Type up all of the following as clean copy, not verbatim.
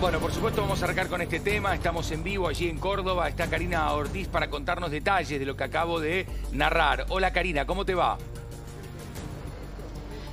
Bueno, por supuesto vamos a arrancar con este tema. Estamos en vivo allí en Córdoba. Está Karina Ortiz para contarnos detalles de lo que acabo de narrar. Hola Karina, ¿cómo te va?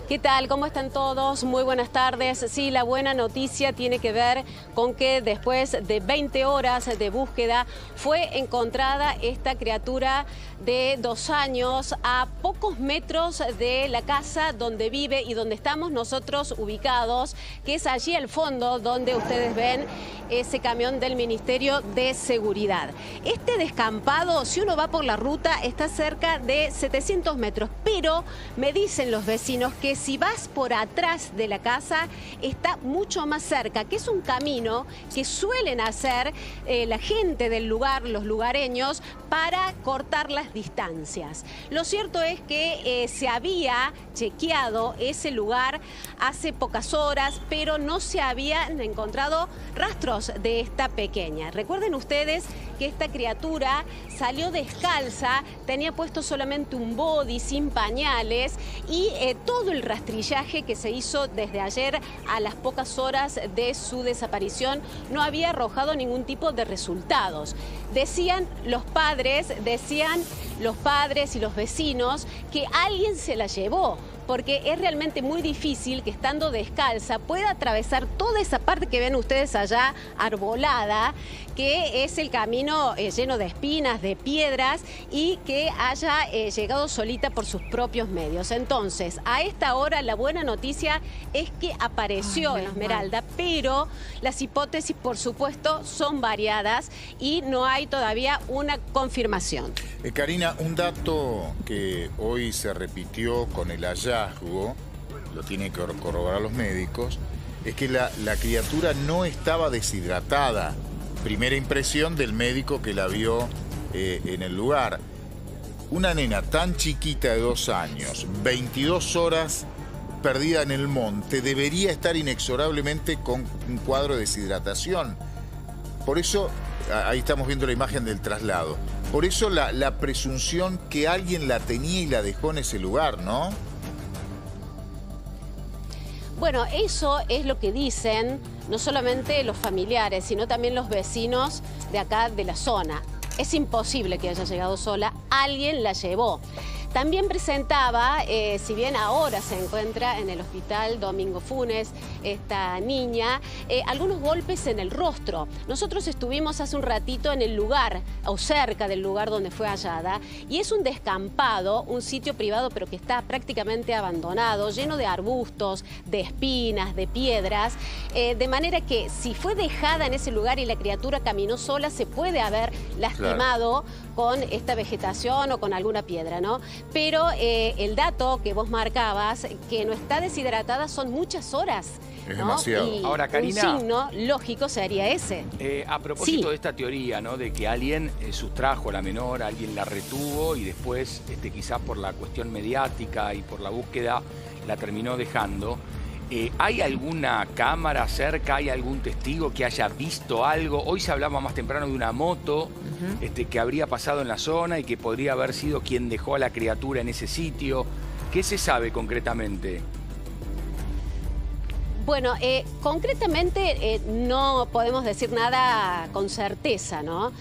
¿Qué tal? ¿Cómo están todos? Muy buenas tardes. Sí, la buena noticia tiene que ver con que después de 20 horas de búsqueda fue encontrada esta criatura de 2 años a pocos metros de la casa donde vive y donde estamos nosotros ubicados, que es allí al fondo donde ustedes ven ese camión del Ministerio de Seguridad. Este descampado, si uno va por la ruta, está cerca de 700 metros, pero me dicen los vecinos que si vas por atrás de la casa está mucho más cerca, que es un camino que suelen hacer la gente del lugar, los lugareños, para cortar las distancias. Lo cierto es que se había chequeado ese lugar hace pocas horas, pero no se habían encontrado rastros de esta pequeña. Recuerden ustedes que esta criatura salió descalza, tenía puesto solamente un body sin pañales y todo el rastrillaje que se hizo desde ayer a las pocas horas de su desaparición no había arrojado ningún tipo de resultados. Decían los padres y los vecinos que alguien se la llevó, porque es realmente muy difícil que estando descalza pueda atravesar toda esa parte que ven ustedes allá arbolada, que es el camino lleno de espinas, de piedras, y que haya llegado solita por sus propios medios. Entonces, a esta hora la buena noticia es que apareció Esmeralda, pero las hipótesis, por supuesto, son variadas y no hay todavía una confirmación. Karina, un dato que hoy se repitió con el hallazgo, lo tienen que corroborar los médicos, es que la criatura no estaba deshidratada. Primera impresión del médico que la vio en el lugar. Una nena tan chiquita de 2 años, 22 horas perdida en el monte, debería estar inexorablemente con un cuadro de deshidratación. Por eso, ahí estamos viendo la imagen del traslado. Por eso la presunción que alguien la tenía y la dejó en ese lugar, ¿no? Bueno, eso es lo que dicen no solamente los familiares, sino también los vecinos de acá de la zona. Es imposible que haya llegado sola, alguien la llevó. También presentaba, si bien ahora se encuentra en el hospital Domingo Funes, esta niña, algunos golpes en el rostro. Nosotros estuvimos hace un ratito en el lugar, o cerca del lugar donde fue hallada, y es un descampado, un sitio privado, pero que está prácticamente abandonado, lleno de arbustos, de espinas, de piedras, de manera que si fue dejada en ese lugar y la criatura caminó sola, se puede haber lastimado con esta vegetación o con alguna piedra, ¿no? Pero el dato que vos marcabas, que no está deshidratada, son muchas horas. Es ¿no? demasiado. Y ahora, Karina, un signo lógico sería ese. A propósito Sí. de esta teoría, ¿no? De que alguien sustrajo a la menor, alguien la retuvo y después, quizás por la cuestión mediática y por la búsqueda, la terminó dejando. ¿Hay alguna cámara cerca? ¿Hay algún testigo que haya visto algo? Hoy se hablaba más temprano de una moto que habría pasado en la zona y que podría haber sido quien dejó a la criatura en ese sitio. ¿Qué se sabe concretamente? Bueno, concretamente no podemos decir nada con certeza, ¿no?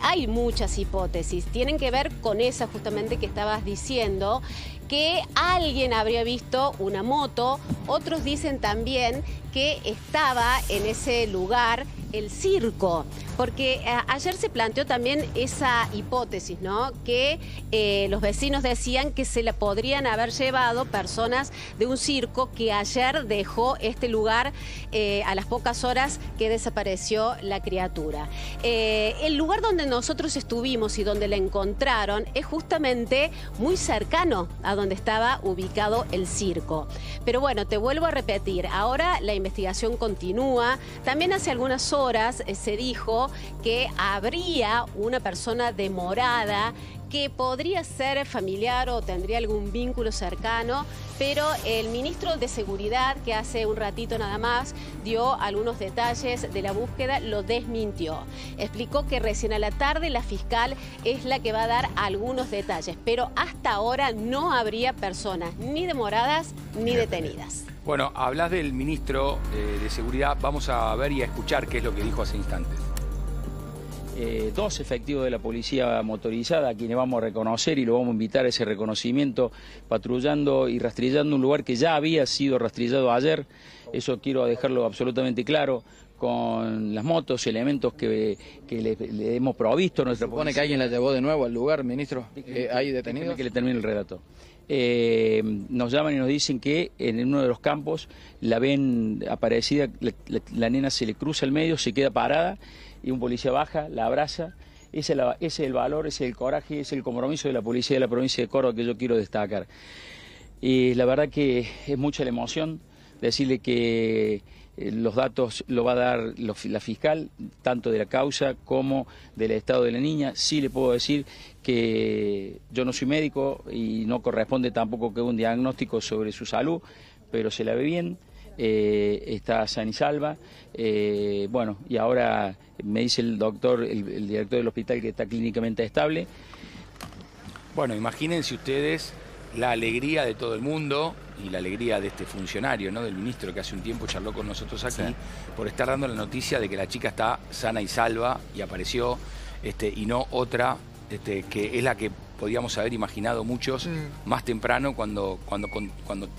Hay muchas hipótesis, tienen que ver con esa justamente que estabas diciendo, que alguien habría visto una moto. Otros dicen también que estaba en ese lugar el circo, porque ayer se planteó también esa hipótesis, ¿no? Que los vecinos decían que se la podrían haber llevado personas de un circo que ayer dejó este lugar a las pocas horas que desapareció la criatura. El lugar donde nosotros estuvimos y donde la encontraron es justamente muy cercano a donde estaba ubicado el circo. Pero bueno, te vuelvo a repetir, ahora la investigación continúa. También hace algunas horas se dijo que habría una persona demorada que podría ser familiar o tendría algún vínculo cercano, pero el ministro de Seguridad, que hace un ratito nada más dio algunos detalles de la búsqueda, lo desmintió. Explicó que recién a la tarde la fiscal es la que va a dar algunos detalles, pero hasta ahora no habría personas ni demoradas ni detenidas. Bueno, hablas del ministro de Seguridad. Vamos a ver y a escuchar qué es lo que dijo hace instantes. 2 efectivos de la policía motorizada, a quienes vamos a reconocer y lo vamos a invitar a ese reconocimiento, patrullando y rastrillando un lugar que ya había sido rastrillado ayer. Eso quiero dejarlo absolutamente claro, con las motos, elementos que le hemos provisto a nuestra policía. ¿Supone que alguien la llevó de nuevo al lugar, ministro? ¿Hay detenidos? Que le termine el relato. Nos llaman y nos dicen que en uno de los campos la ven aparecida, la nena se le cruza el medio, se queda parada y un policía baja, la abraza. Ese es el valor, ese es el coraje, ese es el compromiso de la policía de la provincia de Córdoba que yo quiero destacar. Y la verdad que es mucha la emoción decirle que los datos lo va a dar la fiscal, tanto de la causa como del estado de la niña. Sí le puedo decir que yo no soy médico y no corresponde tampoco que haga un diagnóstico sobre su salud, pero se la ve bien, está sana y salva. Bueno, y ahora me dice el doctor, el director del hospital, que está clínicamente estable. Bueno, imagínense ustedes la alegría de todo el mundo y la alegría de este funcionario, ¿no? Del ministro, que hace un tiempo charló con nosotros aquí, sí, por estar dando la noticia de que la chica está sana y salva y apareció, y no otra, que es la que podíamos haber imaginado muchos más temprano cuando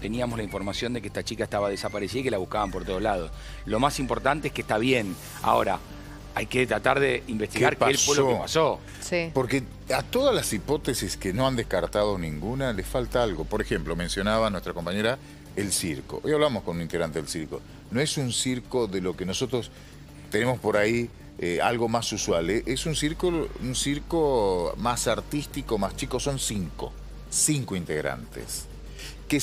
teníamos la información de que esta chica estaba desaparecida y que la buscaban por todos lados. Lo más importante es que está bien. Ahora, hay que tratar de investigar qué fue lo que pasó. Sí. Porque a todas las hipótesis que no han descartado ninguna, le falta algo. Por ejemplo, mencionaba nuestra compañera el circo. Hoy hablamos con un integrante del circo. No es un circo de lo que nosotros tenemos por ahí, algo más usual. Es un circo más artístico, más chico. Son 5 integrantes que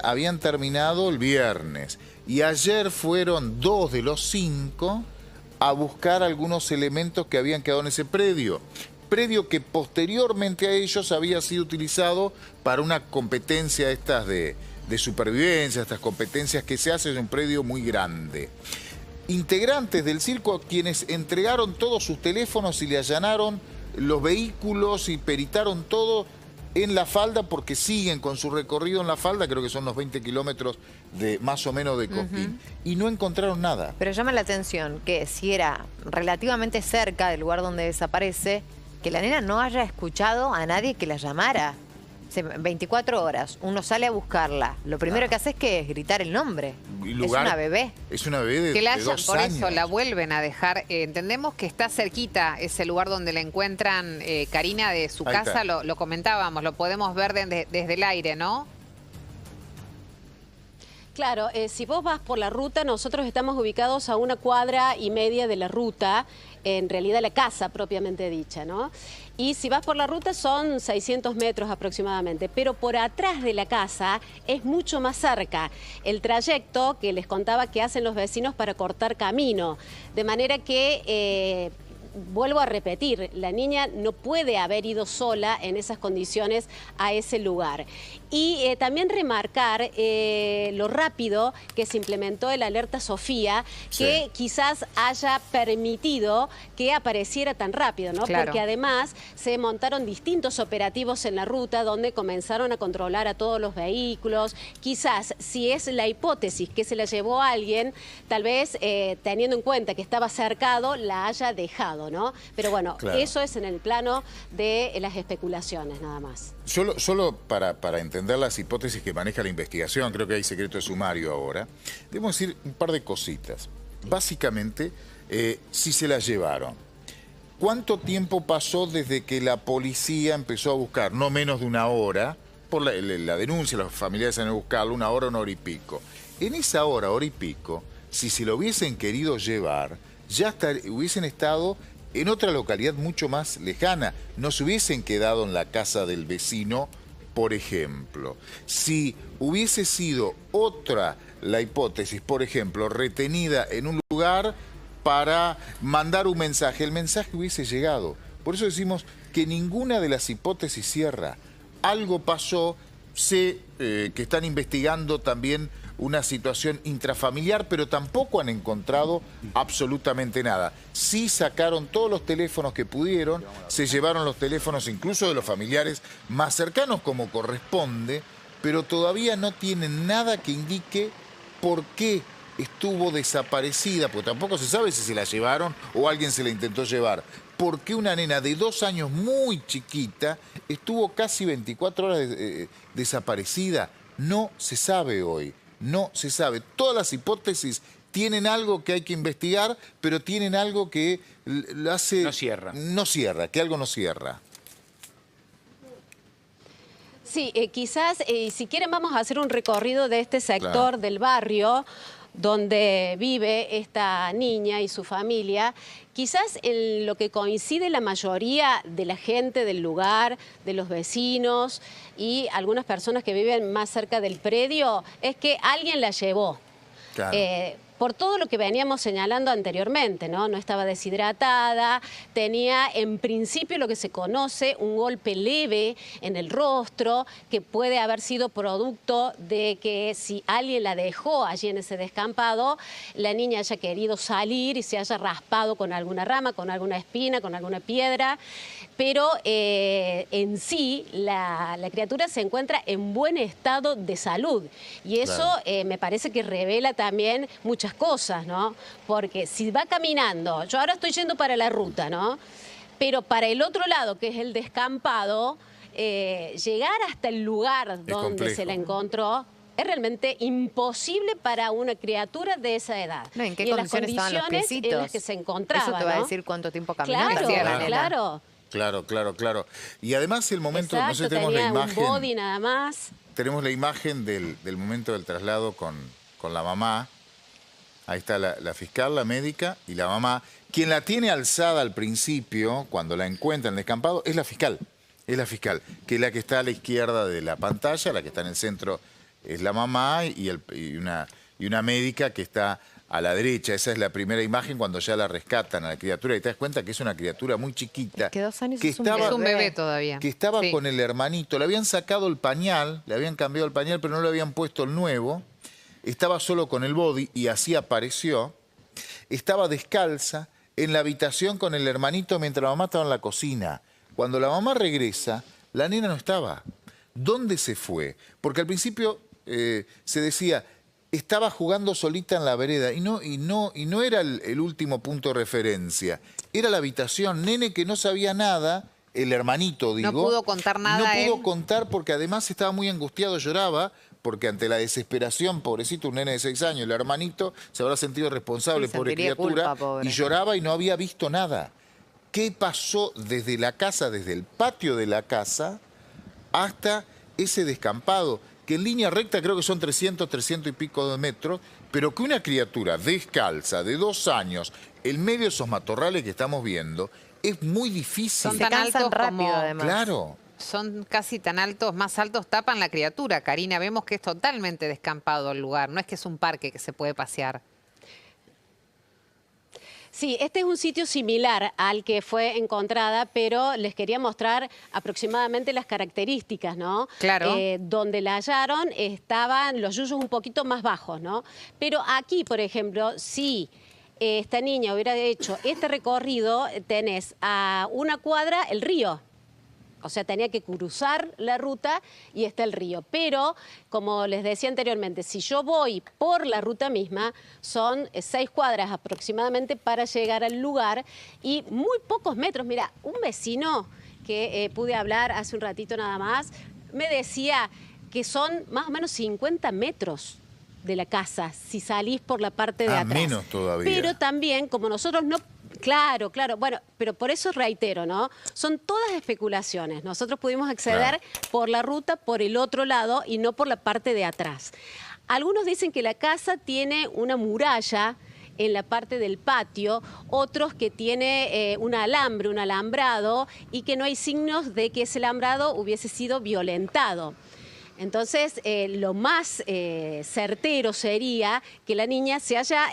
habían terminado el viernes. Y ayer fueron 2 de los 5 a buscar algunos elementos que habían quedado en ese predio que posteriormente a ellos había sido utilizado para una competencia estas de supervivencia, estas competencias que se hacen en un predio muy grande. Integrantes del circo quienes entregaron todos sus teléfonos y le allanaron los vehículos y peritaron todo en la falda, porque siguen con su recorrido en la falda, creo que son los 20 kilómetros más o menos de Cosquín, y no encontraron nada. Pero llama la atención que si era relativamente cerca del lugar donde desaparece, que la nena no haya escuchado a nadie que la llamara. 24 horas, uno sale a buscarla. Lo primero que hace es que es gritar el nombre. Es una bebé. Es una bebé de 2 años. Por eso la vuelven a dejar. Entendemos que está cerquita ese lugar donde la encuentran, Karina, de su casa. Lo comentábamos, lo podemos ver desde el aire, ¿no? Claro, si vos vas por la ruta, nosotros estamos ubicados a 1,5 cuadras de la ruta, en realidad la casa propiamente dicha, ¿no? Y si vas por la ruta son 600 metros aproximadamente, pero por atrás de la casa es mucho más cerca el trayecto que les contaba que hacen los vecinos para cortar camino, de manera que... vuelvo a repetir, la niña no puede haber ido sola en esas condiciones a ese lugar. Y también remarcar lo rápido que se implementó el alerta Sofía, que quizás haya permitido que apareciera tan rápido, ¿no? Claro. Porque además se montaron distintos operativos en la ruta donde comenzaron a controlar a todos los vehículos. Quizás, si es la hipótesis que se la llevó a alguien, tal vez teniendo en cuenta que estaba cercado, la haya dejado, ¿no? Pero bueno, claro, eso es en el plano de las especulaciones nada más. Solo para entender las hipótesis que maneja la investigación, creo que hay secreto de sumario ahora, debemos decir un par de cositas. Básicamente, si se la llevaron, ¿cuánto tiempo pasó desde que la policía empezó a buscar? No menos de 1 hora, por la denuncia, los familiares han ido a buscarlo, 1 hora, 1 hora y pico. En esa hora y pico, si se lo hubiesen querido llevar, ya hubiesen estado en otra localidad mucho más lejana. No se hubiesen quedado en la casa del vecino, por ejemplo. Si hubiese sido otra la hipótesis, por ejemplo, retenida en un lugar para mandar un mensaje, el mensaje hubiese llegado. Por eso decimos que ninguna de las hipótesis cierra. Algo pasó, sé que están investigando también una situación intrafamiliar, pero tampoco han encontrado absolutamente nada. Sí sacaron todos los teléfonos que pudieron, se llevaron los teléfonos incluso de los familiares más cercanos como corresponde, pero todavía no tienen nada que indique por qué estuvo desaparecida, porque tampoco se sabe si se la llevaron o alguien se la intentó llevar. ¿Por qué una nena de 2 años muy chiquita estuvo casi 24 horas desaparecida? No se sabe hoy, no se sabe. Todas las hipótesis tienen algo que hay que investigar, pero tienen algo que lo hace... No cierra. No cierra, que algo no cierra. Sí, quizás, si quieren, vamos a hacer un recorrido de este sector del barrio donde vive esta niña y su familia. Quizás en lo que coincide la mayoría de la gente del lugar, de los vecinos y algunas personas que viven más cerca del predio, es que alguien la llevó. Claro. Por todo lo que veníamos señalando anteriormente, ¿no? No estaba deshidratada, tenía en principio lo que se conoce un golpe leve en el rostro, que puede haber sido producto de que si alguien la dejó allí en ese descampado, la niña haya querido salir y se haya raspado con alguna rama, con alguna espina, con alguna piedra, pero en sí la criatura se encuentra en buen estado de salud y eso me parece que revela también muchas cosas, ¿no? Porque si va caminando, yo ahora estoy yendo para la ruta, ¿no? Pero para el otro lado, que es el descampado, llegar hasta el lugar donde se la encontró es realmente imposible para una criatura de esa edad. No, ¿en qué y condiciones estaban los piecitos? En las que se encontraba, Eso te va a ¿no? decir cuánto tiempo caminó. Claro. Y además el momento, exacto, no sé si tenemos la tenía imagen. un body nada más. Tenemos la imagen del momento del traslado con la mamá. Ahí está la fiscal, la médica y la mamá. Quien la tiene alzada al principio, cuando la encuentra en el descampado, es la fiscal. Es la fiscal, que es la que está a la izquierda de la pantalla, la que está en el centro es la mamá y una médica que está a la derecha. Esa es la primera imagen cuando ya la rescatan a la criatura. Y te das cuenta que es una criatura muy chiquita. Es que 2 años que es Es un bebé todavía. Que estaba con el hermanito. Le habían sacado el pañal, le habían cambiado el pañal, pero no le habían puesto el nuevo. Estaba solo con el body y así apareció. Estaba descalza en la habitación con el hermanito mientras la mamá estaba en la cocina. Cuando la mamá regresa, la nena no estaba. ¿Dónde se fue? Porque al principio se decía, estaba jugando solita en la vereda y no era el último punto de referencia. Era la habitación, nene que no sabía nada, el hermanito, digo. No pudo contar nada. No pudo contar porque además estaba muy angustiado, lloraba, porque ante la desesperación, pobrecito, un nene de 6 años, el hermanito se habrá sentido responsable, pobre criatura, y lloraba y no había visto nada. ¿Qué pasó desde la casa, desde el patio de la casa, hasta ese descampado? Que en línea recta creo que son 300 y pico de metros, pero que una criatura descalza, de 2 años, en medio de esos matorrales que estamos viendo, es muy difícil. Son Se tan cansan altos rápido, como... además. Claro. Son casi tan altos, más altos, tapan la criatura, Karina. Vemos que es totalmente descampado el lugar, no es que es un parque que se puede pasear. Sí, este es un sitio similar al que fue encontrada, pero les quería mostrar aproximadamente las características, ¿no? Claro. Donde la hallaron estaban los yuyos un poquito más bajos, ¿no? Pero aquí, por ejemplo, si esta niña hubiera hecho este recorrido, tenés a 1 cuadra el río. O sea, tenía que cruzar la ruta y está el río. Pero, como les decía anteriormente, si yo voy por la ruta misma, son 6 cuadras aproximadamente para llegar al lugar y muy pocos metros. Mira, un vecino que pude hablar hace un ratito nada más, me decía que son más o menos 50 metros de la casa si salís por la parte de atrás. Menos todavía. Pero también, como nosotros no... Claro, bueno, pero por eso reitero, ¿no? Son todas especulaciones. Nosotros pudimos acceder por la ruta, por el otro lado y no por la parte de atrás. Algunos dicen que la casa tiene una muralla en la parte del patio, otros que tiene un alambre, un alambrado y que no hay signos de que ese alambrado hubiese sido violentado. Entonces, lo más certero sería que la niña se haya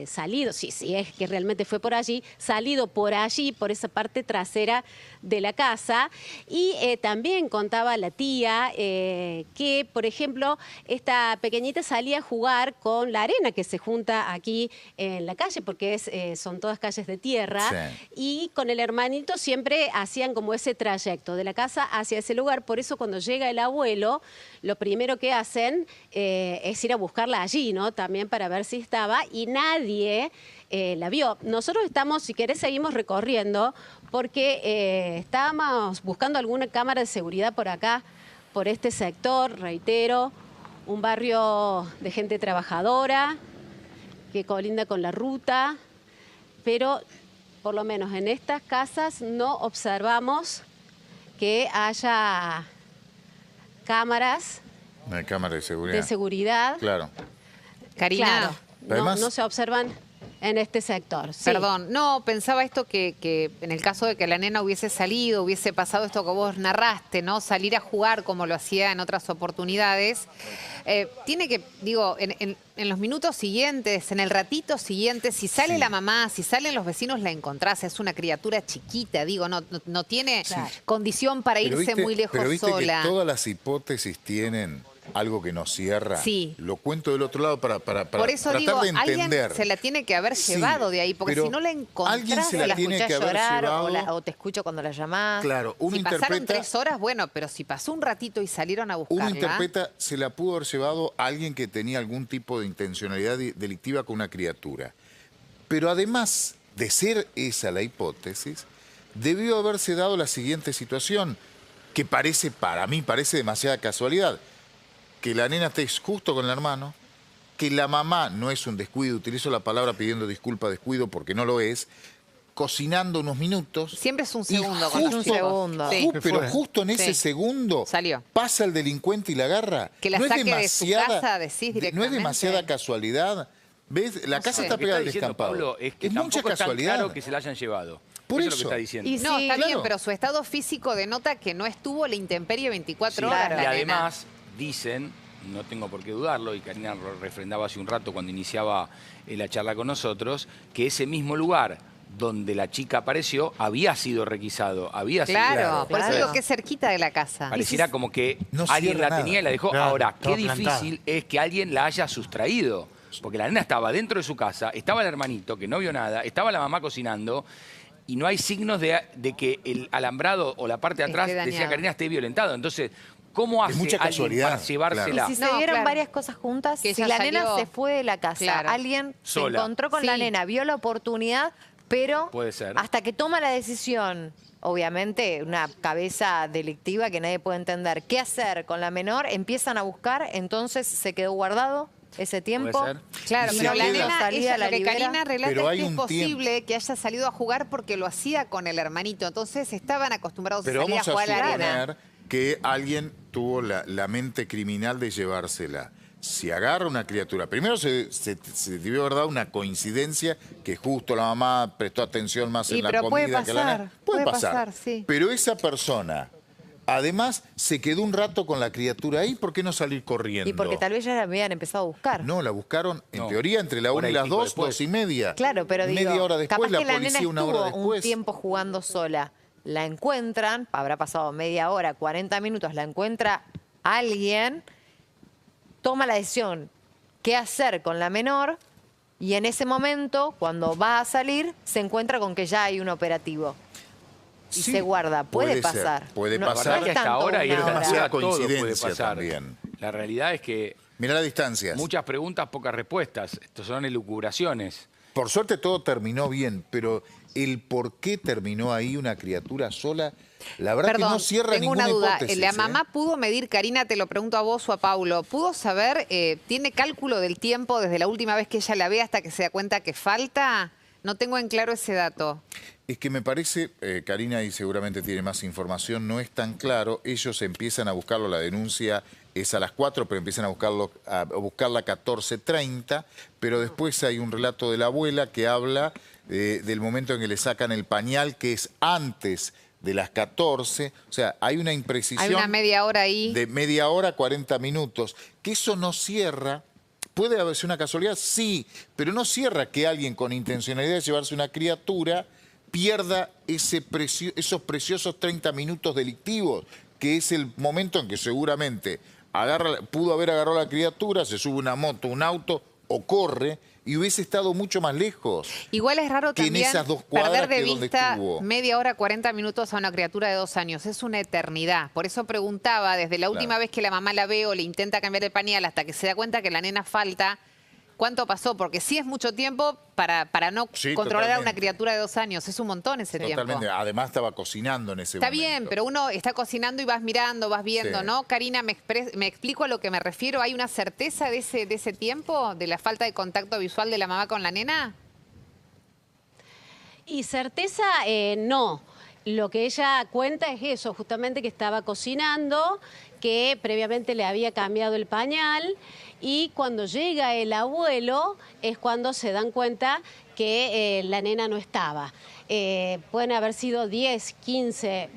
salido, si es que realmente fue por allí, salido por allí, por esa parte trasera de la casa. Y también contaba la tía que, por ejemplo, esta pequeñita salía a jugar con la arena que se junta aquí en la calle, porque son todas calles de tierra, y con el hermanito siempre hacían como ese trayecto de la casa hacia ese lugar. Por eso cuando llega el abuelo, pero lo primero que hacen es ir a buscarla allí, ¿no? También para ver si estaba, y nadie la vio. Nosotros estamos, si querés, seguimos recorriendo, porque estábamos buscando alguna cámara de seguridad por acá, por este sector, reitero, un barrio de gente trabajadora, que colinda con la ruta, pero por lo menos en estas casas no observamos que haya cámaras No hay cámara de seguridad. de seguridad. Claro. Karina, Claro, Además- no se observan en este sector. Sí. perdón, no, pensaba esto que en el caso de que la nena hubiese salido, hubiese pasado esto que vos narraste, ¿no? Salir a jugar como lo hacía en otras oportunidades. Tiene que, digo, en los minutos siguientes, en el ratito siguiente, si sale Sí. la mamá, si salen los vecinos, la encontrás. Es una criatura chiquita, digo, no tiene condición para Pero irse muy lejos pero viste sola. que todas las hipótesis tienen algo que nos cierra. Sí. Lo cuento del otro lado para Por eso tratar digo, de entender. alguien se la tiene que haber Sí, llevado de ahí, porque pero si no la alguien encontrás, se O la la tiene escuchás que haber llorar llevado. o te escucho cuando la llamás. Claro, uno si pasaron interpreta, 3 horas, bueno, pero si pasó un ratito y salieron a buscarla. uno interpreta, se la pudo haber llevado a alguien que tenía algún tipo de intencionalidad delictiva con una criatura. Pero además de ser esa la hipótesis, debió haberse dado la siguiente situación, que para mí parece demasiada casualidad. Que la nena esté justo con el hermano, que la mamá, no es un descuido, utilizo la palabra pidiendo disculpa, descuido, porque no lo es, cocinando unos minutos. Siempre es un y segundo con los Un chicos. segundo. Sí. Pero justo en ese Sí. segundo Salió. pasa el delincuente y la agarra. Que la no es saque de su demasiada, casa, decís no es directamente. demasiada casualidad. ¿Ves? La casa sé. está Lo que pegada está al diciendo descampado. Pablo es que mucha tampoco es tan casualidad. claro que se la hayan llevado. Por eso es lo eso. que está diciendo. Y No, sí, está bien, claro. pero su estado físico denota que no estuvo la intemperie 24 Sí, horas. claro. la y nena. además dicen, no tengo por qué dudarlo, y Karina lo refrendaba hace un rato cuando iniciaba la charla con nosotros, que ese mismo lugar donde la chica apareció había sido requisado, había sido... Claro, por eso claro. digo que es cerquita de la casa. Pareciera como que No alguien cierra la nada. tenía y la dejó. Claro, Ahora, qué estaba plantada. difícil es que alguien la haya sustraído. Porque la nena estaba dentro de su casa, estaba el hermanito que no vio nada, estaba la mamá cocinando y no hay signos de que el alambrado o la parte de atrás, Esté decía dañado. Karina, esté violentado. Entonces, ¿cómo hace mucha alguien casualidad, para llevársela? Y si No, se dieron claro. varias cosas juntas, Que si ella la nena salió- se fue de la casa, Claro. alguien Sola. se encontró con la Sí. nena, vio la oportunidad, pero Puede ser. hasta que toma la decisión, obviamente una cabeza delictiva que nadie puede entender, qué hacer con la menor, empiezan a buscar, entonces se quedó guardado ese tiempo. Puede ser. Claro, Y pero se la queda- nena, salida ella, la lo que libera. Karina relata Pero es hay que es un posible que haya salido a jugar porque lo hacía con el hermanito. Entonces estaban acostumbrados Pero a salir a vamos a jugar a la arena. suponer que alguien tuvo la mente criminal de llevársela. Si agarra una criatura, primero se debió haber dado una coincidencia que justo la mamá prestó atención más Y en la pero puede comida que la pasar, nena. puede Puede pasar, pasar, sí. Pero esa persona, además, se quedó un rato con la criatura ahí, ¿por qué no salir corriendo? Y porque tal vez ya la habían empezado a buscar. No, la buscaron, en No. teoría, entre la 1 Hora y y las pico 2, después. 2:30. Claro, pero digo, Media hora después, capaz la que la nena policía una hora estuvo un después. tiempo jugando sola. La encuentran, habrá pasado media hora, 40 minutos, la encuentra alguien, toma la decisión qué hacer con la menor y en ese momento, cuando va a salir, se encuentra con que ya hay un operativo. Y Sí, se guarda. Puede ser, pasar. puede No- La pasar. verdad no que es hasta tanto ahora y una en hora. demasiada todo puede coincidencia pasar. también. La realidad es que Mirá las distancias. muchas preguntas, pocas respuestas. Estos son elucubraciones. Por suerte todo terminó bien, pero el por qué terminó ahí una criatura sola, la verdad Perdón, que no cierra tengo ninguna una duda. hipótesis. ¿La ¿eh? mamá pudo medir, Karina, te lo pregunto a vos o a Paulo, pudo saber, tiene cálculo del tiempo desde la última vez que ella la ve hasta que se da cuenta que falta? No tengo en claro ese dato. Es que me parece, Karina y seguramente tiene más información, no es tan claro. Ellos empiezan a buscarlo, la denuncia es a las 4, pero empiezan a buscarla a 14:30, pero después hay un relato de la abuela que habla del momento en que le sacan el pañal, que es antes de las 14. O sea, hay una imprecisión Hay una media hora ahí. de media hora, 40 minutos, que eso no cierra. ¿Puede haberse una casualidad? Sí, pero no cierra que alguien con intencionalidad de llevarse una criatura pierda esos preciosos 30 minutos delictivos, que es el momento en que seguramente pudo haber agarrado a la criatura, se sube una moto, un auto o corre, y hubiese estado mucho más lejos. Igual es raro que en también esas 2 cuadras perder de que donde vista estuvo. media hora, 40 minutos a una criatura de 2 años. Es una eternidad. Por eso preguntaba, desde la última vez que la mamá la ve o le intenta cambiar el pañal hasta que se da cuenta que la nena falta, ¿cuánto pasó? Porque sí es mucho tiempo para no controlar a una criatura de 2 años. Es un montón ese tiempo. Totalmente. Además estaba cocinando en ese Está momento. bien, pero uno está cocinando y vas mirando, vas viendo, Sí. ¿no? Karina, me explico a lo que me refiero. ¿Hay una certeza de ese tiempo, de la falta de contacto visual de la mamá con la nena? Y certeza, no. Lo que ella cuenta es eso, justamente que estaba cocinando, que previamente le había cambiado el pañal y cuando llega el abuelo es cuando se dan cuenta que la nena no estaba. Pueden haber sido 10, 15,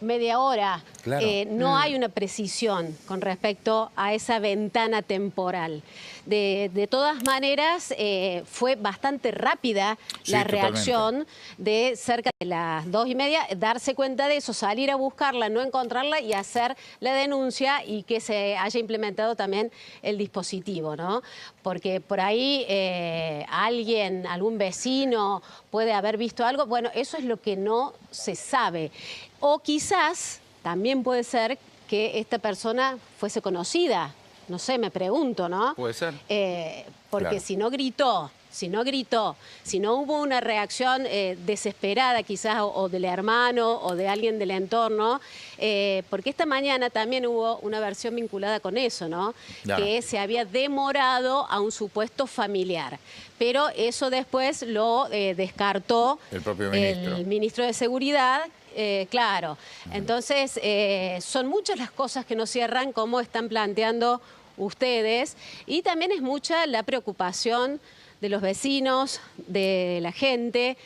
media hora. Claro. No hay una precisión con respecto a esa ventana temporal. De todas maneras, fue bastante rápida la reacción de cerca de las 2:30, darse cuenta de eso, salir a buscarla, no encontrarla y hacer la denuncia y que se haya implementado también el dispositivo, ¿no? Porque por ahí alguien, algún vecino puede haber visto algo. Bueno, eso es lo que no se sabe. O quizás también puede ser que esta persona fuese conocida. No sé, me pregunto, ¿no? Puede ser. Porque Claro. si no gritó, si no hubo una reacción desesperada quizás o del hermano o de alguien del entorno, porque esta mañana también hubo una versión vinculada con eso, ¿no? Claro. Que se había demorado a un supuesto familiar. Pero eso después lo descartó El propio ministro. el ministro de Seguridad. Claro, entonces son muchas las cosas que no cierran como están planteando ustedes y también es mucha la preocupación de los vecinos, de la gente,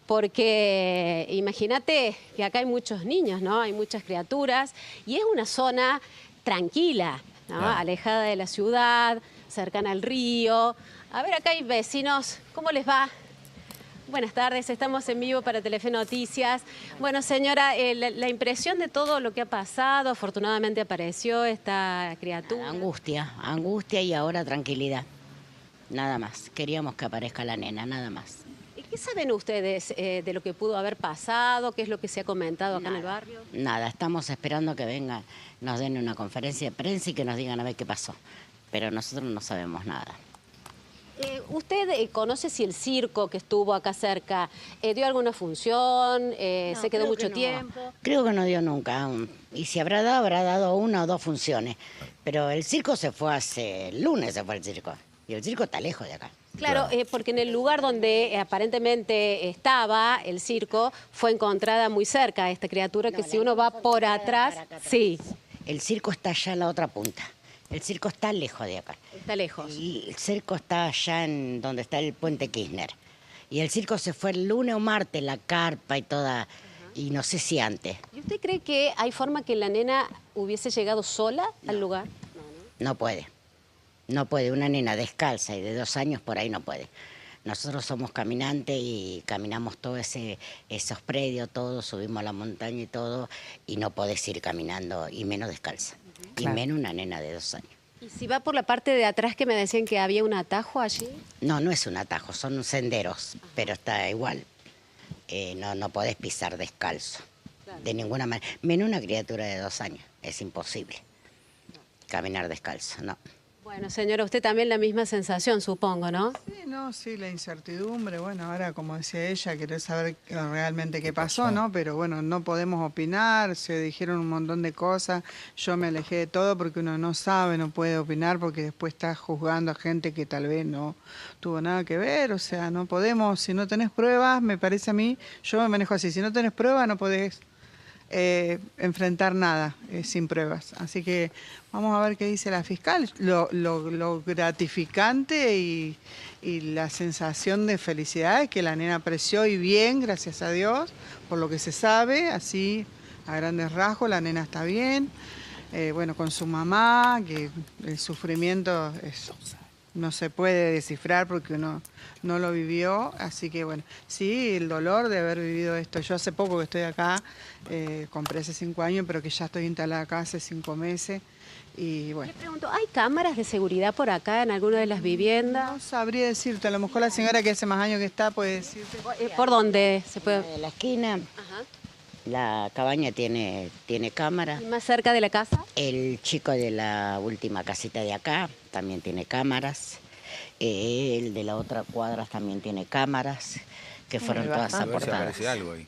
porque imagínate que acá hay muchos niños, ¿no? Hay muchas criaturas y es una zona tranquila, ¿no? Claro. Alejada de la ciudad, cercana al río. A ver, acá hay vecinos, ¿cómo les va? Buenas tardes, estamos en vivo para Telefe Noticias. Bueno, señora, la impresión de todo lo que ha pasado, afortunadamente apareció esta criatura. Angustia y ahora tranquilidad. Nada más. Queríamos que aparezca la nena, nada más. ¿Y qué saben ustedes de lo que pudo haber pasado? ¿Qué es lo que se ha comentado acá en el barrio? Nada, estamos esperando que vengan, nos den una conferencia de prensa y que nos digan a ver qué pasó. Pero nosotros no sabemos nada. ¿Usted conoce si el circo que estuvo acá cerca dio alguna función? ¿Se quedó mucho tiempo? Creo que no dio nunca. Y si habrá dado 1 o 2 funciones. Pero el circo se fue el lunes se fue el circo. Y el circo está lejos de acá. Claro, porque en el lugar donde aparentemente estaba el circo fue encontrada muy cerca esta criatura que si uno va por atrás, sí, El circo está allá en la otra punta. El circo está lejos de acá. está lejos. El circo está allá en donde está el puente Kirchner. Y el circo se fue el lunes o martes, la carpa y toda, y no sé si antes. ¿Y usted cree que hay forma que la nena hubiese llegado sola al lugar? No puede. No puede. Una nena descalza y de 2 años por ahí no puede. Nosotros somos caminantes y caminamos todos esos predios, todos, subimos a la montaña y todo, y no podés ir caminando, y menos descalza. Y menos una nena de 2 años. ¿Y si va por la parte de atrás que me decían que había un atajo allí? No, no es un atajo, son senderos, pero está igual. No podés pisar descalzo, de ninguna manera. Menos una criatura de 2 años, es imposible caminar descalzo, no. Bueno, señora, usted también la misma sensación, supongo, ¿no? Sí, la incertidumbre, bueno, ahora como decía ella, querer saber realmente qué pasó, ¿no? Pero bueno, no podemos opinar, se dijeron un montón de cosas, yo me alejé de todo porque uno no sabe, no puede opinar porque después está juzgando a gente que tal vez no tuvo nada que ver, o sea, no podemos, si no tenés pruebas, me parece a mí, yo me manejo así, si no tenés pruebas no podés enfrentar nada sin pruebas. Así que vamos a ver qué dice la fiscal. Lo gratificante y la sensación de felicidad es que la nena apreció y bien, gracias a Dios, por lo que se sabe, así a grandes rasgos, la nena está bien. Bueno, con su mamá, que el sufrimiento no se puede descifrar porque uno no lo vivió, así que bueno, sí, el dolor de haber vivido esto. Yo hace poco que estoy acá, compré hace 5 años, pero que ya estoy instalada acá hace 5 meses, Y bueno. Le pregunto, ¿hay cámaras de seguridad por acá en alguna de las viviendas? No sabría decirte, a lo mejor la señora que hace más años que está puede decirte. ¿Por dónde se puede? De la esquina, Ajá. la cabaña tiene cámara. ¿Y más cerca de la casa? El chico de la última casita de acá también tiene cámaras. El de la otra cuadra también tiene cámaras, que fueron todas A ver si aportadas. aparece algo ahí.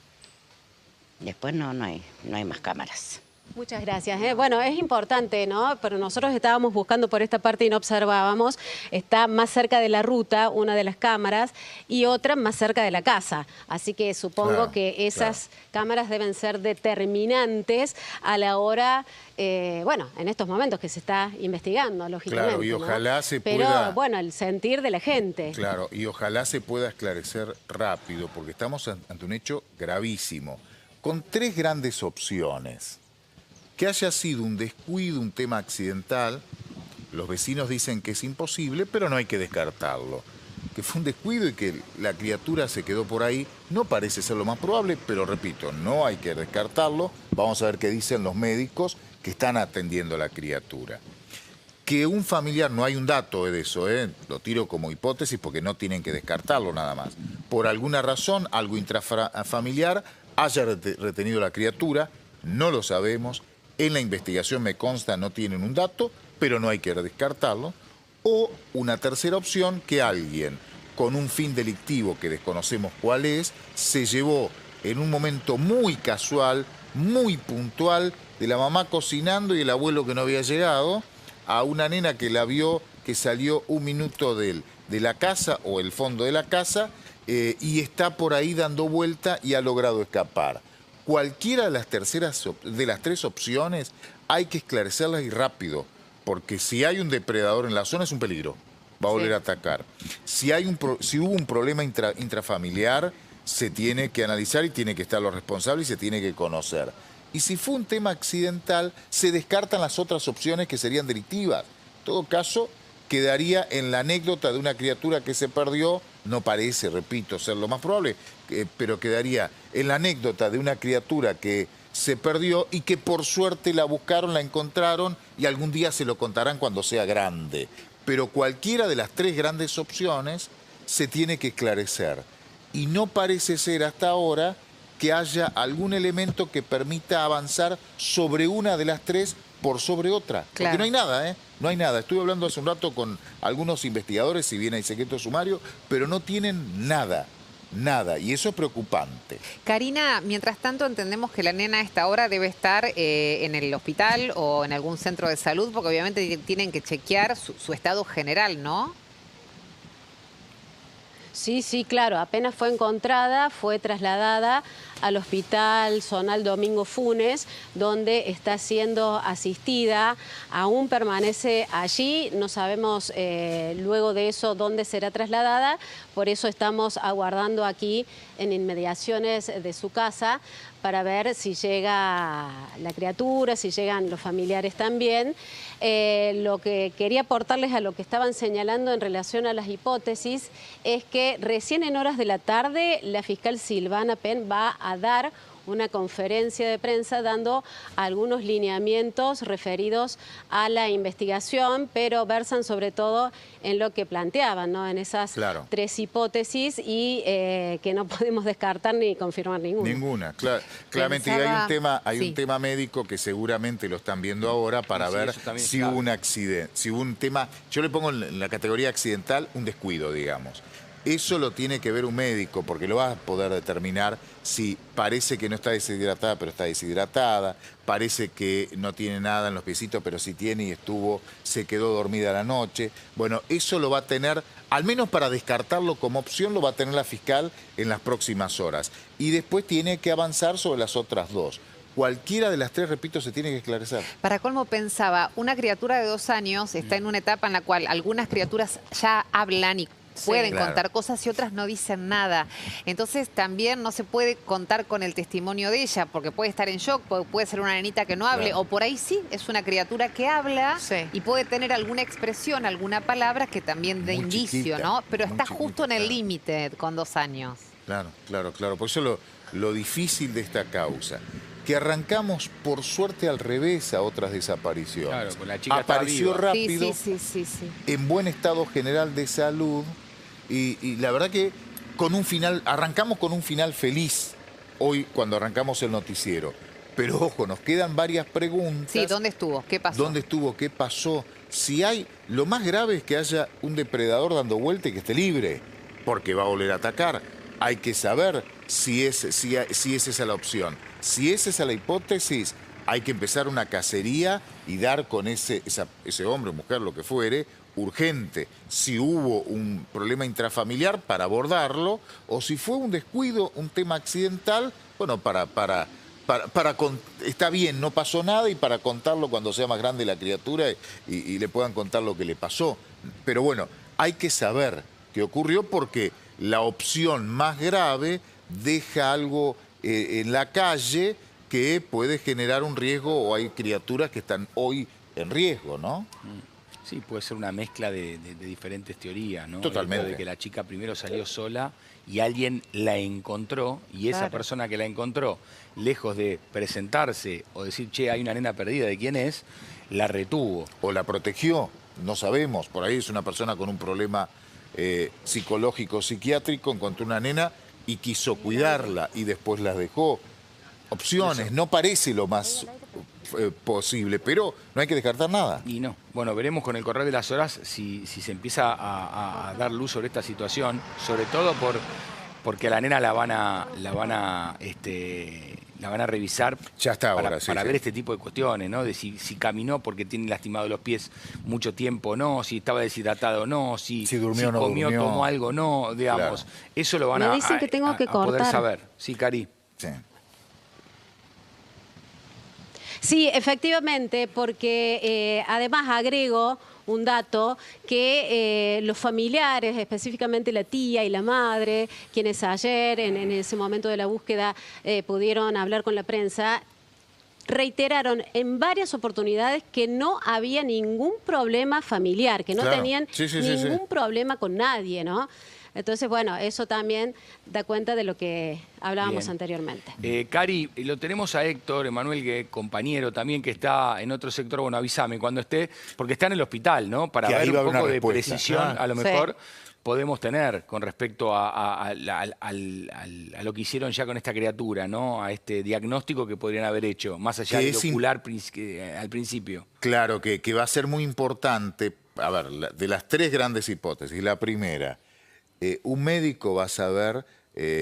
Después no hay más cámaras. Muchas gracias. Bueno, es importante, ¿no? Pero nosotros estábamos buscando por esta parte y no observábamos. Está más cerca de la ruta, una de las cámaras, y otra más cerca de la casa. Así que supongo Claro, que esas cámaras deben ser determinantes a la hora, bueno, en estos momentos que se está investigando, lógicamente. Claro, y ¿no? ojalá se Pero, pueda... bueno, el sentir de la gente. Claro, y ojalá se pueda esclarecer rápido, porque estamos ante un hecho gravísimo, con tres grandes opciones. Que haya sido un descuido, un tema accidental, los vecinos dicen que es imposible, pero no hay que descartarlo. Que fue un descuido y que la criatura se quedó por ahí, no parece ser lo más probable, pero repito, no hay que descartarlo. Vamos a ver qué dicen los médicos que están atendiendo a la criatura. Que un familiar, no hay un dato de eso, lo tiro como hipótesis porque no tienen que descartarlo nada más. Por alguna razón, algo intrafamiliar haya retenido a la criatura, no lo sabemos. En la investigación me consta no tienen un dato, pero no hay que descartarlo. O una tercera opción, que alguien con un fin delictivo que desconocemos cuál es, se llevó en un momento muy casual, muy puntual, de la mamá cocinando y el abuelo que no había llegado, a una nena que la vio que salió un minuto de la casa o el fondo de la casa y está por ahí dando vuelta y ha logrado escapar. Cualquiera de las tres opciones hay que esclarecerlas y rápido, porque si hay un depredador en la zona es un peligro, va a volver a atacar. Si hubo un problema intrafamiliar, se tiene que analizar y tiene que estar los responsables y se tiene que conocer. Y si fue un tema accidental, se descartan las otras opciones que serían delictivas. En todo caso, quedaría en la anécdota de una criatura que se perdió, no parece, repito, ser lo más probable, pero quedaría en la anécdota de una criatura que se perdió y que por suerte la buscaron, la encontraron y algún día se lo contarán cuando sea grande. Pero cualquiera de las tres grandes opciones se tiene que esclarecer. Y no parece ser hasta ahora que haya algún elemento que permita avanzar sobre una de las tres por sobre otra. Claro. Porque no hay nada, no hay nada. Estuve hablando hace un rato con algunos investigadores, si bien hay secreto sumario, pero no tienen nada. Nada, y eso es preocupante. Karina, mientras tanto entendemos que la nena a esta hora debe estar en el hospital o en algún centro de salud, porque obviamente tienen que chequear su estado general, ¿no? Sí, sí, claro. Apenas fue encontrada, fue trasladada al Hospital Zonal Domingo Funes, donde está siendo asistida. Aún permanece allí. No sabemos luego de eso dónde será trasladada. Por eso estamos aguardando aquí en inmediaciones de su casa para ver si llega la criatura, si llegan los familiares también. Lo que quería aportarles a lo que estaban señalando en relación a las hipótesis es que recién en horas de la tarde la fiscal Silvana Penn va a dar una conferencia de prensa dando algunos lineamientos referidos a la investigación, pero versan sobre todo en lo que planteaban, ¿no? En esas tres hipótesis y que no podemos descartar ni confirmar ninguna. Ninguna, claramente. Pensaba... Y hay un tema médico que seguramente lo están viendo ahora para ver si hubo un accidente, si hubo un tema, yo le pongo en la categoría accidental un descuido, digamos. Eso lo tiene que ver un médico, porque lo va a poder determinar si parece que no está deshidratada, pero está deshidratada, parece que no tiene nada en los piecitos, pero sí tiene y se quedó dormida la noche. Bueno, eso lo va a tener, al menos para descartarlo como opción, lo va a tener la fiscal en las próximas horas. Y después tiene que avanzar sobre las otras dos. Cualquiera de las tres, repito, se tiene que esclarecer. Para colmo pensaba, una criatura de 2 años está en una etapa en la cual algunas criaturas ya hablan y pueden contar cosas y otras no dicen nada. Entonces también no se puede contar con el testimonio de ella, porque puede estar en shock, puede ser una nenita que no hable, o por ahí sí, es una criatura que habla y puede tener alguna expresión, alguna palabra que también dé indicio, ¿no? Pero está justo en el límite con 2 años. Claro. Por eso lo difícil de esta causa. que arrancamos por suerte al revés a otras desapariciones. Claro, pues la chica estaba apareció viva. rápido, Sí. en buen estado general de salud y la verdad que arrancamos con un final feliz hoy cuando arrancamos el noticiero. Pero ojo, nos quedan varias preguntas. Sí, ¿dónde estuvo? ¿Qué pasó? ¿Dónde estuvo? ¿Qué pasó? Lo más grave es que haya un depredador dando vuelta y que esté libre, porque va a volver a atacar. Hay que saber si es esa la opción. Si es esa la hipótesis, hay que empezar una cacería y dar con ese hombre o mujer, lo que fuere, urgente. Si hubo un problema intrafamiliar, para abordarlo, o si fue un descuido, un tema accidental, bueno, está bien, no pasó nada, y para contarlo cuando sea más grande la criatura y le puedan contar lo que le pasó. Pero bueno, hay que saber qué ocurrió, porque la opción más grave deja algo en la calle que puede generar un riesgo, o hay criaturas que están hoy en riesgo, ¿no? Sí, puede ser una mezcla de diferentes teorías, ¿no? Totalmente. De que la chica primero salió sola y alguien la encontró, y esa persona que la encontró, lejos de presentarse o decir, che, hay una nena perdida, ¿de quién es?, la retuvo. O la protegió, no sabemos. Por ahí es una persona con un problema psicológico, psiquiátrico, encontró una nena y quiso cuidarla y después las dejó. Opciones, no parece lo más posible, pero no hay que descartar nada. Y no. Bueno, veremos con el correr de las horas si se empieza a dar luz sobre esta situación, sobre todo porque a la nena la van a revisar. Ya está ahora, para ver este tipo de cuestiones, ¿no? De si caminó porque tiene lastimado los pies mucho tiempo o no, si estaba deshidratado o no, si durmió o no comió, durmió. tomó algo o no, digamos. Claro. Eso lo van Me dicen que tengo que a poder cortar. saber. Sí, Cari. Sí. Sí, efectivamente, porque además agrego un dato que los familiares, específicamente la tía y la madre, quienes ayer en ese momento de la búsqueda pudieron hablar con la prensa, reiteraron en varias oportunidades que no había ningún problema familiar, que no tenían ningún problema con nadie, ¿no? Entonces, bueno, eso también da cuenta de lo que hablábamos anteriormente. Cari, lo tenemos a Héctor Emanuel, que compañero también, que está en otro sector. Bueno, avísame cuando esté, porque está en el hospital, ¿no? Para ver un poco de precisión, a lo mejor podemos tener con respecto a lo que hicieron ya con esta criatura, ¿no? A este diagnóstico que podrían haber hecho, más allá del ocular al principio. Claro, que va a ser muy importante. A ver, de las tres grandes hipótesis, la primera, un médico va a saber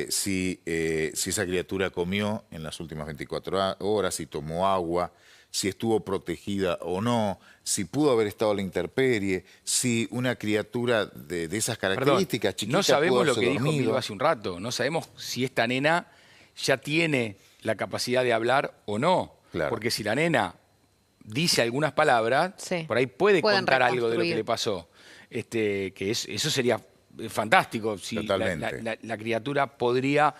si esa criatura comió en las últimas 24 horas, si tomó agua, si estuvo protegida o no, si pudo haber estado a la intemperie, si una criatura de esas características chiquitas. No sabemos lo que dijo Milo hace un rato, no sabemos si esta nena ya tiene la capacidad de hablar o no. Claro. Porque si la nena dice algunas palabras, por ahí puede contar algo de lo que le pasó. Eso sería fantástico, si la criatura podría.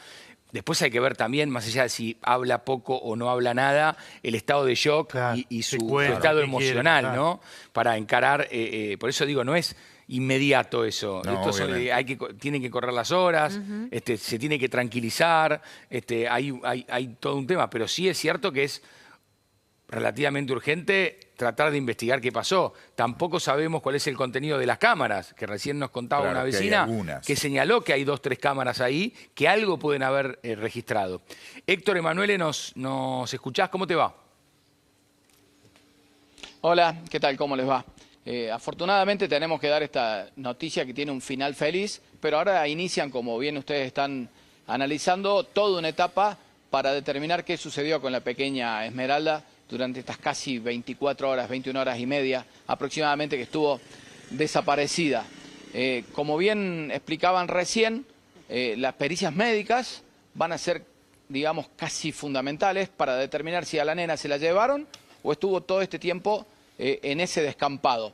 Después hay que ver también, más allá de si habla poco o no habla nada, el estado de shock y su estado emocional, ¿no? Para encarar, por eso digo, no es inmediato eso. No, tienen que correr las horas, se tiene que tranquilizar, hay todo un tema, pero sí es cierto que es relativamente urgente tratar de investigar qué pasó. Tampoco sabemos cuál es el contenido de las cámaras, que recién nos contaba una vecina que señaló que hay 2 o 3 cámaras ahí, que algo pueden haber registrado. Héctor Emanuele, ¿nos escuchás? ¿Cómo te va? Hola, ¿qué tal? ¿Cómo les va? Afortunadamente tenemos que dar esta noticia que tiene un final feliz, pero ahora inician, como bien ustedes están analizando, toda una etapa para determinar qué sucedió con la pequeña Esmeralda durante estas casi 24 horas, 21 horas y media aproximadamente que estuvo desaparecida. Como bien explicaban recién, las pericias médicas van a ser, digamos, casi fundamentales para determinar si a la nena se la llevaron o estuvo todo este tiempo en ese descampado.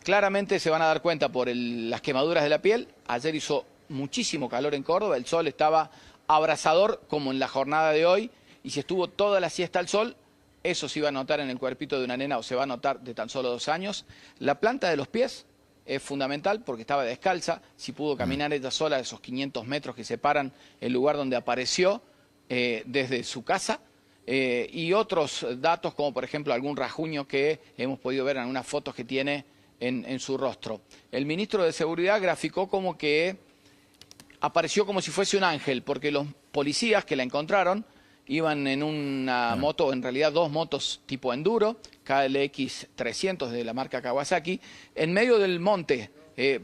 Claramente se van a dar cuenta por las quemaduras de la piel. Ayer hizo muchísimo calor en Córdoba, el sol estaba abrasador como en la jornada de hoy, y si estuvo toda la siesta al sol, eso se iba a notar en el cuerpito de una nena, o se va a notar de tan solo 2 años. La planta de los pies es fundamental porque estaba descalza, si pudo caminar ella sola esos 500 metros que separan el lugar donde apareció desde su casa. y otros datos como por ejemplo algún rasguño que hemos podido ver en algunas fotos que tiene en su rostro. El ministro de Seguridad graficó como que apareció como si fuese un ángel, porque los policías que la encontraron iban en una moto, en realidad 2 motos tipo enduro, KLX 300 de la marca Kawasaki, en medio del monte,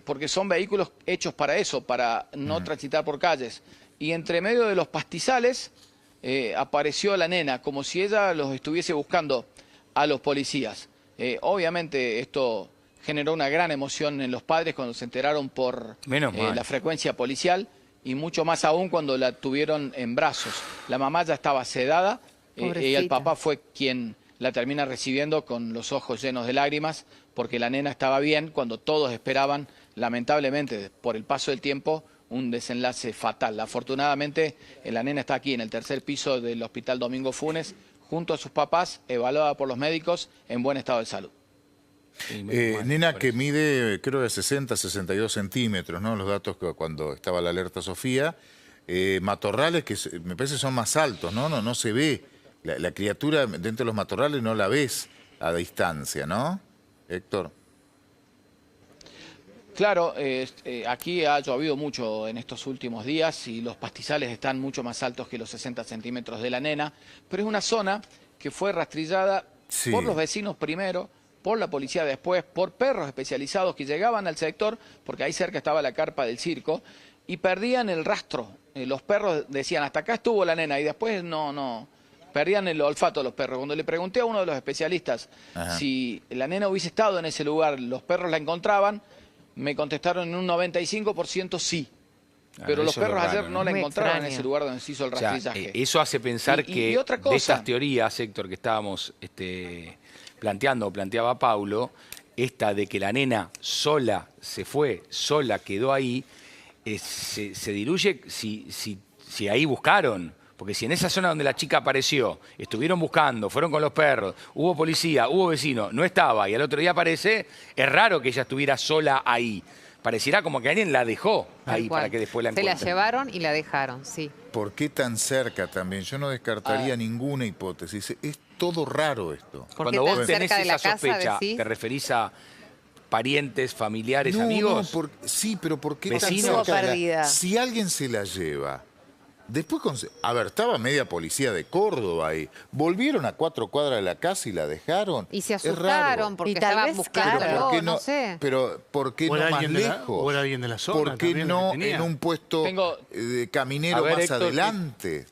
porque son vehículos hechos para eso, para no transitar por calles. Y entre medio de los pastizales apareció la nena, como si ella los estuviese buscando a los policías. Obviamente esto generó una gran emoción en los padres cuando se enteraron por la frecuencia policial, y mucho más aún cuando la tuvieron en brazos. La mamá ya estaba sedada y el papá fue quien la termina recibiendo con los ojos llenos de lágrimas, porque la nena estaba bien cuando todos esperaban, lamentablemente, por el paso del tiempo, un desenlace fatal. Afortunadamente, la nena está aquí en el 3er piso del Hospital Domingo Funes, junto a sus papás, evaluada por los médicos en buen estado de salud. Nena que mide, creo de 60, 62 centímetros, ¿no? Los datos que cuando estaba la alerta Sofía. Matorrales que me parece son más altos, ¿no? No se ve. La criatura dentro de los matorrales no la ves a distancia, ¿no, Héctor? Claro, aquí ha llovido mucho en estos últimos días y los pastizales están mucho más altos que los 60 centímetros de la nena, pero es una zona que fue rastrillada por los vecinos primero, por la policía después, por perros especializados que llegaban al sector, porque ahí cerca estaba la carpa del circo, y perdían el rastro. Los perros decían, hasta acá estuvo la nena, y después no, perdían el olfato de los perros. Cuando le pregunté a uno de los especialistas si la nena hubiese estado en ese lugar, los perros la encontraban, me contestaron en un 95% sí. Pero los perros ayer no la encontraron en ese lugar donde se hizo el rastrillaje. Eso hace pensar que otra cosa, de estas teorías, Héctor, que estábamos planteaba Paulo, esta de que la nena sola se fue, sola quedó ahí, se diluye si ahí buscaron. Porque si en esa zona donde la chica apareció, estuvieron buscando, fueron con los perros, hubo policía, hubo vecino, no estaba y al otro día aparece, es raro que ella estuviera sola ahí. Pareciera como que alguien la dejó ahí para que después la encuentren. Se la llevaron y la dejaron, sí. ¿Por qué tan cerca también? Yo no descartaría ninguna hipótesis. Es todo raro esto. Cuando vos tenés esa sospecha, ¿te referís a parientes, familiares, amigos? No, sí, pero ¿por qué tan vecinos? cerca? Si alguien se la lleva... Después, a ver, estaba media policía de Córdoba ahí. Volvieron a 4 cuadras de la casa y la dejaron. Y se asustaron porque estaban buscando, no sé. Pero ¿por qué no más lejos? ¿O era alguien de la zona? ¿Por qué no en un puesto de caminero más Héctor, adelante?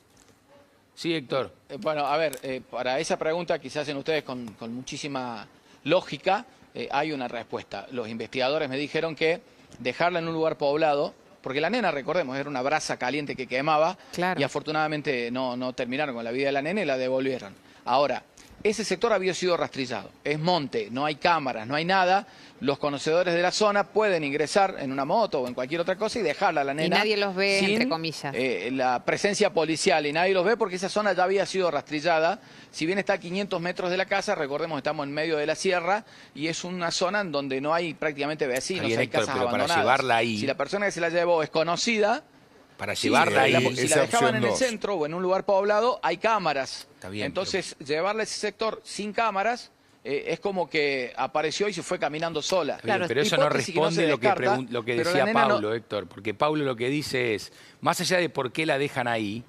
Sí, Héctor. Bueno, a ver, para esa pregunta que se hacen ustedes con muchísima lógica, hay una respuesta. Los investigadores me dijeron que dejarla en un lugar poblado, porque la nena, recordemos, era una brasa caliente que quemaba, y afortunadamente no terminaron con la vida de la nena y la devolvieron. Ahora, ese sector había sido rastrillado, es monte, no hay cámaras, no hay nada. Los conocedores de la zona pueden ingresar en una moto o en cualquier otra cosa y dejarla a la nena. Y nadie los ve, sin, entre comillas. La presencia policial, y nadie los ve porque esa zona ya había sido rastrillada. Si bien está a 500 metros de la casa, recordemos, estamos en medio de la sierra y es una zona en donde no hay prácticamente vecinos, hay Héctor, casas pero abandonadas. para llevarla ahí, si la persona que se la llevó es conocida, para llevarla ahí, si la dejaban en el centro o en un lugar poblado, hay cámaras. Está bien, entonces, llevarla a ese sector sin cámaras es como que apareció y se fue caminando sola. Claro, pero eso no responde lo que decía Paulo, Héctor, porque Paulo lo que dice es, más allá de por qué la dejan ahí,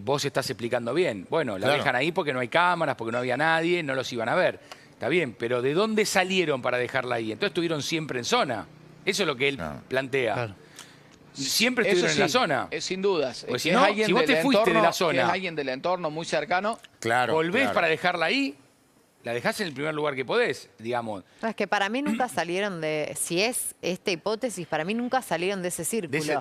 vos estás explicando bien. Bueno, la dejan ahí porque no hay cámaras, porque no había nadie, no los iban a ver. Está bien, pero ¿de dónde salieron para dejarla ahí? Entonces estuvieron siempre en zona. Eso es lo que él plantea. Claro. Siempre estuvieron en la zona. Sin dudas. Pues si no, si vos te fuiste de la zona, que es alguien del entorno muy cercano, volvés para dejarla ahí, la dejás en el primer lugar que podés, digamos. No, es que para mí nunca salieron de, si es esta hipótesis, para mí nunca salieron de ese círculo.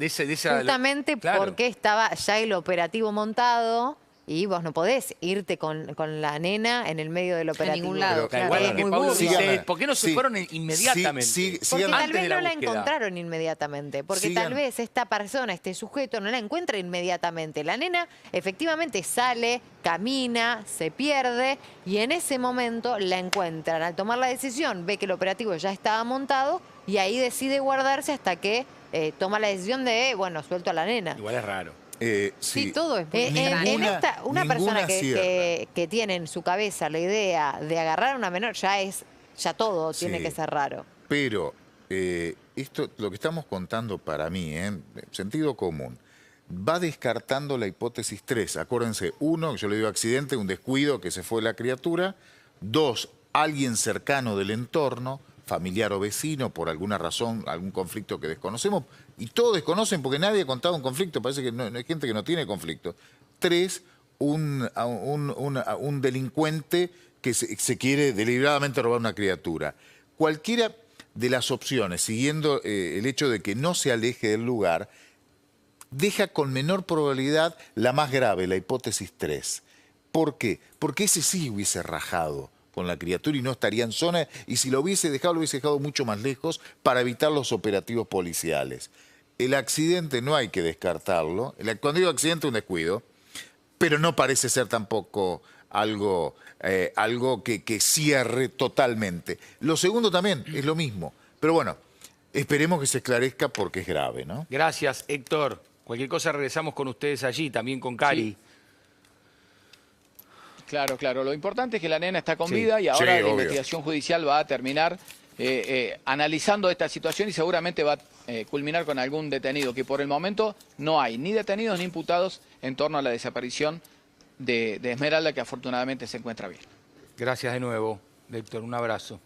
Justamente porque estaba ya el operativo montado y vos no podés irte con la nena en el medio del operativo. A ningún lado. Pero, igual que Pablo dice, ¿por qué no se fueron inmediatamente? Porque tal vez no la encontraron inmediatamente. Porque tal vez esta persona, este sujeto, no la encuentra inmediatamente. La nena efectivamente sale, camina, se pierde y en ese momento la encuentran. Al tomar la decisión, ve que el operativo ya estaba montado y ahí decide guardarse hasta que toma la decisión de, bueno, suelto a la nena. Igual es raro. Sí, todo es muy En extraño. una persona ninguna cierra. que tiene en su cabeza la idea de agarrar a una menor, ya todo tiene Sí. que ser raro. Pero esto, lo que estamos contando para mí, sentido común, va descartando la hipótesis 3. Acuérdense, 1, yo le digo accidente, un descuido que se fue la criatura. 2, alguien cercano del entorno, familiar o vecino, por alguna razón, algún conflicto que desconocemos. Y todos desconocen porque nadie ha contado un conflicto. Parece que no hay gente que no tiene conflicto. 3, un delincuente que se quiere deliberadamente robar una criatura. Cualquiera de las opciones, siguiendo el hecho de que no se aleje del lugar, deja con menor probabilidad la más grave, la hipótesis 3. ¿Por qué? Porque ese sí hubiese rajado con la criatura y no estaría en zona, y si lo hubiese dejado mucho más lejos para evitar los operativos policiales. El accidente no hay que descartarlo. Cuando digo accidente, un descuido, pero no parece ser tampoco algo que cierre totalmente. Lo segundo también es lo mismo. Pero bueno, esperemos que se esclarezca porque es grave, ¿no? Gracias, Héctor. Cualquier cosa regresamos con ustedes allí, también con Cari. Sí. Claro, claro. Lo importante es que la nena está con Sí. vida y ahora Sí, la obvio. investigación judicial va a terminar analizando esta situación y seguramente va a culminar con algún detenido, que por el momento no hay ni detenidos ni imputados en torno a la desaparición de Esmeralda, que afortunadamente se encuentra bien. Gracias de nuevo, Héctor. Un abrazo.